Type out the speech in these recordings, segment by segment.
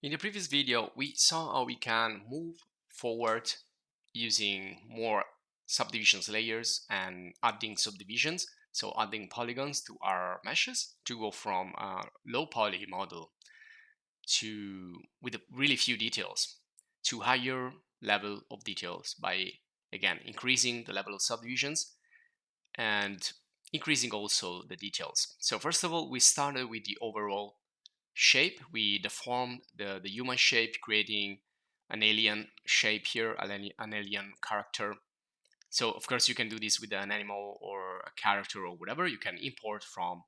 In the previous video, we saw how we can move forward using more subdivisions layers and adding subdivisions, so adding polygons to our meshes to go from a low poly model to with really few details to higher level of details by again increasing the level of subdivisions and increasing also the details. So first of all, we started with the overall shape. We deformed the human shape, creating an alien shape here, an alien character. So of course you can do this with an animal or a character or whatever. You can import from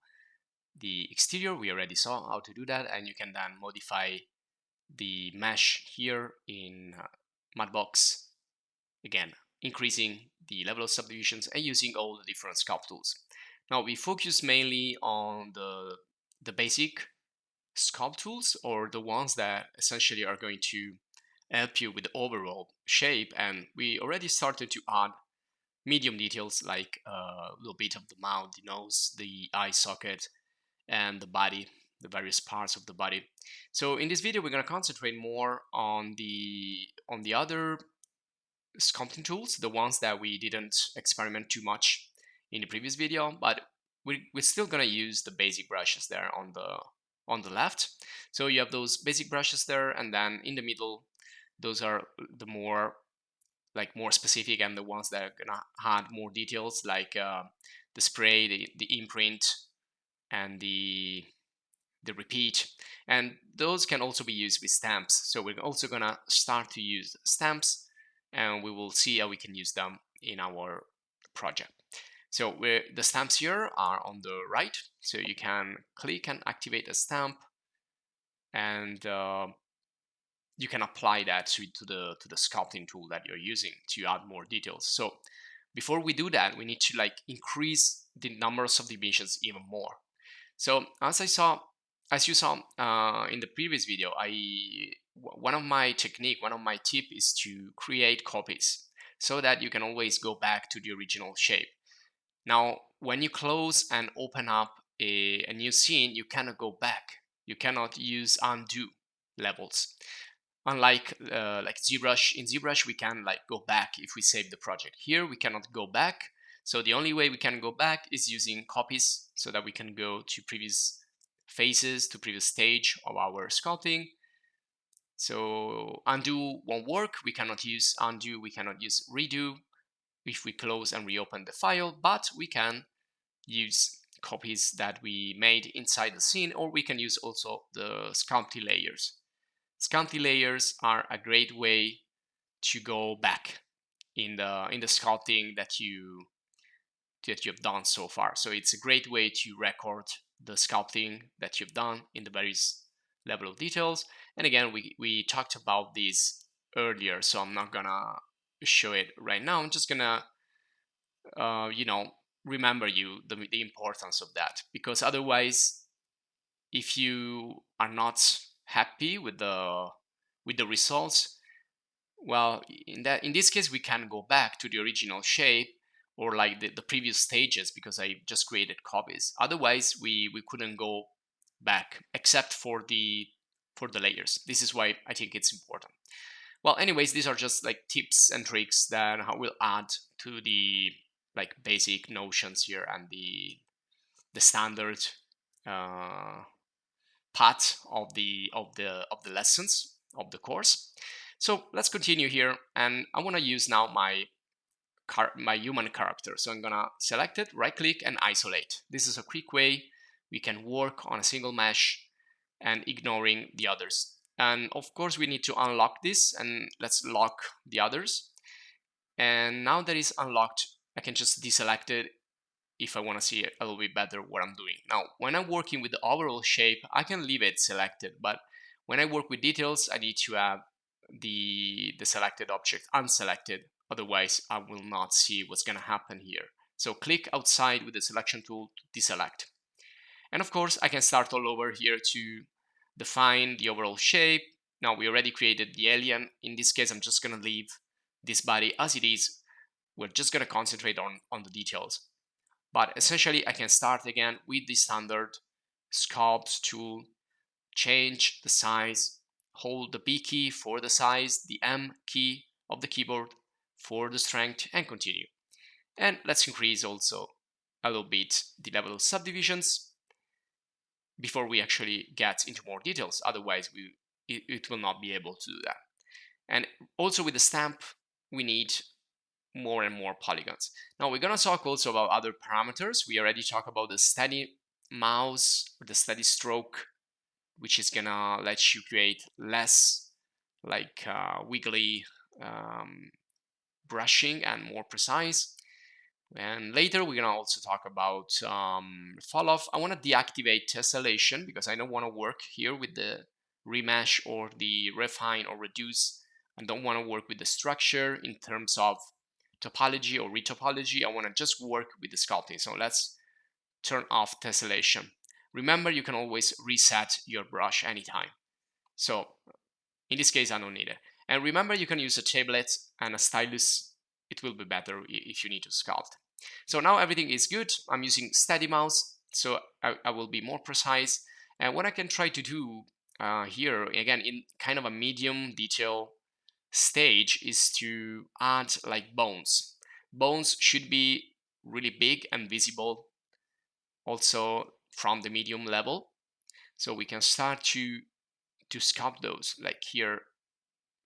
the exterior. We already saw how to do that, and you can then modify the mesh here in MUDBOX, again increasing the level of subdivisions and using all the different sculpt tools. Now we focus mainly on the basic sculpt tools, or the ones that essentially are going to help you with the overall shape, and we already started to add medium details like a little bit of the mouth, the nose, the eye socket, and the body, the various parts of the body. So in this video we're going to concentrate more on the other sculpting tools, the ones that we didn't experiment too much in the previous video, but we're still going to use the basic brushes there on the left. So you have those basic brushes there, and then in the middle those are the more specific and the ones that are gonna add more details, like the spray, the imprint, and the repeat, and those can also be used with stamps. So we're also gonna start to use stamps, and we will see how we can use them in our project. So the stamps here are on the right, so you can click and activate a stamp, and you can apply that to the sculpting tool that you're using to add more details. So before we do that, we need to increase the number of subdivisions even more. So as you saw in the previous video, one of my tip is to create copies so that you can always go back to the original shape. Now, when you close and open up a new scene, you cannot go back. You cannot use undo levels. Unlike like ZBrush, in ZBrush we can go back if we save the project. Here we cannot go back. So the only way we can go back is using copies, so that we can go to previous phases, to previous stage of our sculpting. So undo won't work. We cannot use undo. We cannot use redo if we close and reopen the file, but we can use copies that we made inside the scene, or we can use also the sculpting layers. Sculpting layers are a great way to go back in the sculpting that you've done so far. So it's a great way to record the sculpting that you've done in the various level of details. And again, we talked about this earlier, so I'm not gonna show it right now. I'm just gonna remember you the importance of that, because otherwise, if you are not happy with the results, well, in this case we can go back to the original shape, or like the previous stages, because I just created copies. Otherwise we couldn't go back, except for the layers. This is why I think it's important. Well, anyways, these are just like tips and tricks that I will add to the basic notions here and the standard part of the lessons of the course. So let's continue here, and I want to use now my human character. So I'm gonna select it, right click, and isolate. This is a quick way we can work on a single mesh and ignoring the others. And of course we need to unlock this, and let's lock the others. And now that is unlocked, I can just deselect it if I want to see a little bit better what I'm doing. Now, when I'm working with the overall shape, I can leave it selected, but when I work with details, I need to have the selected object unselected. Otherwise, I will not see what's going to happen here. So click outside with the selection tool to deselect. And of course, I can start all over here to define the overall shape. Now, we already created the alien. In this case, I'm just going to leave this body as it is. We're just going to concentrate on the details. But essentially, I can start again with the standard sculpt tool, change the size, hold the B key for the size, the M key of the keyboard for the strength, and continue. And let's increase also a little bit the level of subdivisions before we actually get into more details. Otherwise, it will not be able to do that. And also with the stamp, we need more and more polygons. Now we're gonna talk also about other parameters. We already talked about the steady mouse or the steady stroke, which is gonna let you create less like wiggly brushing and more precise. And later we're gonna also talk about fall off. I want to deactivate tessellation because I don't want to work here with the remesh or the refine or reduce. I don't want to work with the structure in terms of topology or retopology. I want to just work with the sculpting. So let's turn off tessellation. Remember, you can always reset your brush anytime. So in this case, I don't need it. And remember, you can use a tablet and a stylus. It will be better if you need to sculpt. So now everything is good. I'm using steady mouse, so I will be more precise. And what I can try to do here, again, in kind of a medium detail stage, is to add like bones. Bones should be really big and visible also from the medium level. So we can start to sculpt those, like here,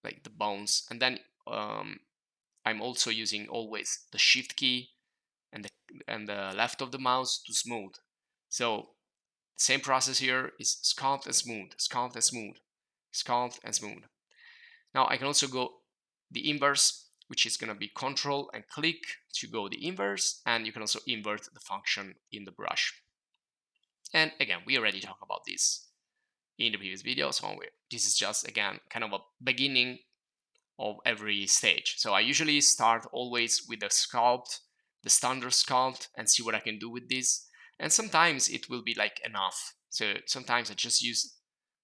like the bones. And then I'm also using always the shift key and the left of the mouse to smooth. So same process here is sculpt and smooth, sculpt and smooth, sculpt and smooth. Now I can also go the inverse, which is going to be control and click to go the inverse, and you can also invert the function in the brush. And again, we already talked about this in the previous video, so this is just again kind of a beginning of every stage. So I usually start always with the sculpt, the standard sculpt, and see what I can do with this. And sometimes it will be like enough. So sometimes I just use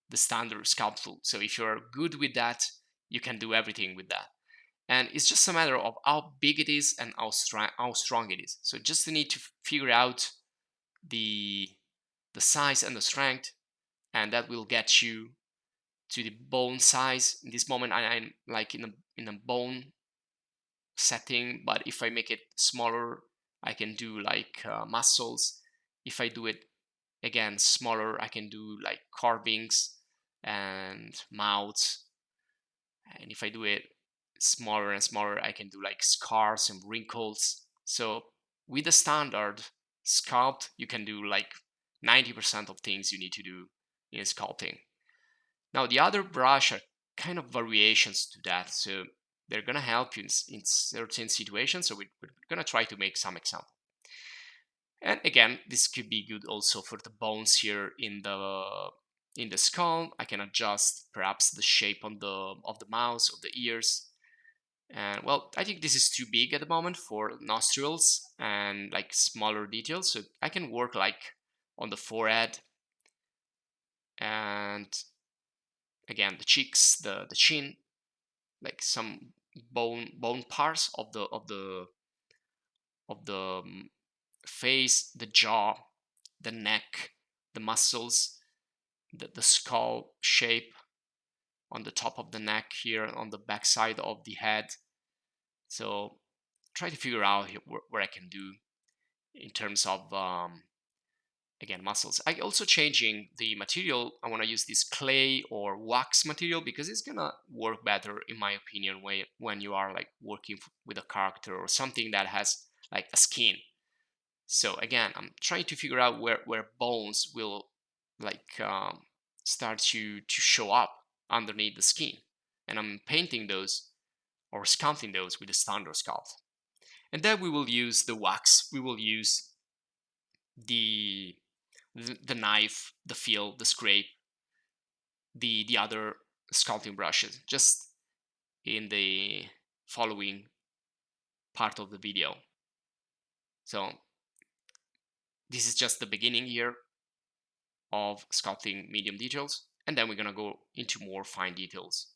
the standard sculpt tool. So if you're good with that, you can do everything with that. And it's just a matter of how big it is and how strong it is. So just need to figure out the size and the strength, and that will get you to the bone size. In this moment, I'm like in a bone setting, but if I make it smaller, I can do like muscles. If I do it again smaller, I can do like carvings and mouths. And if I do it smaller and smaller, I can do like scars and wrinkles. So with the standard sculpt, you can do like 90% of things you need to do in sculpting. Now the other brush are kind of variations to that, so they're gonna help you in certain situations. So we're gonna try to make some example. And again, this could be good also for the bones here in the skull. I can adjust perhaps the shape on of the mouth, of the ears. And well, I think this is too big at the moment for nostrils and like smaller details. So I can work like on the forehead and again the cheeks, the chin, like some bone parts of the face, the jaw, the neck, the muscles, the skull shape on the top of the neck here on the back side of the head. So try to figure out where I can do in terms of again muscles. I also changing the material. I want to use this clay or wax material because it's gonna work better in my opinion when you are like working with a character or something that has like a skin. So again, I'm trying to figure out where bones will like start to show up underneath the skin, and I'm painting those or sculpting those with the standard sculpt. And then we will use the wax. We will use the knife, the feel, the scrape, the other sculpting brushes, just in the following part of the video. So this is just the beginning here of sculpting medium details, and then we're gonna go into more fine details